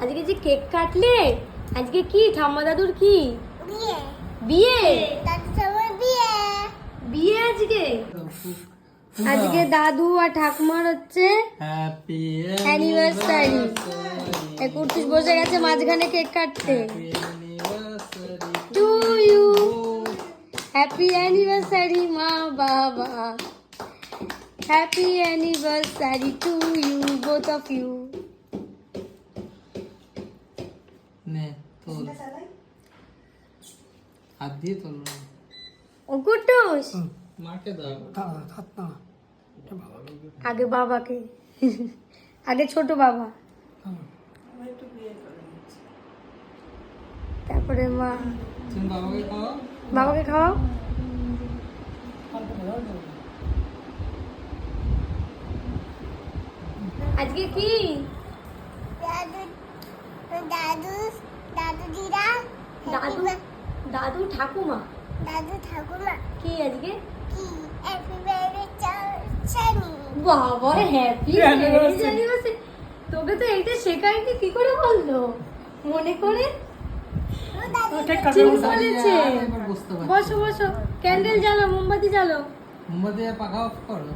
আজকে যে কেক কাটলে, আজকে কি ঠাম্মা দাদুর কি বিয়ে বিয়ে? দাদু সবার বিয়ে বিয়ে আজকে? আজকে দাদু আর ঠাকুমার হচ্ছে হ্যাপি অ্যানিভার্সারি। 31 বসে গেছে মাঝখানে কেক কাটতে। টু ইউ, হ্যাপি অ্যানিভার্সারি মা বাবা, happy anniversary to you both of you. নে তোল, হাত দিয়ে তোল। ও কুটুস, মাকে দাও। আগে বাবাকে, আগে ছোট বাবা, তারপরে মা। তুমি বাবাকে খাও। বাবাকে খাওয়াও। আজকে কি? দাদু দাদু দাদু দিদা দাদু দাদু ঠাকুমা দাদু ঠাকুমা কি আজকে? কি হ্যাপি বার্থডে চানি বাবা হ্যাপি অ্যানিভার্সারি। তোকে তো এইটা শেখায়নি, কি করে বললো মনে করে? ঠিক বলেছে। এবার বুঝতে পারছি। বসো বসো, ক্যান্ডেল জ্বালো, মোমবাতি জ্বালো। মোমবাতি আর পাখা অফ করো।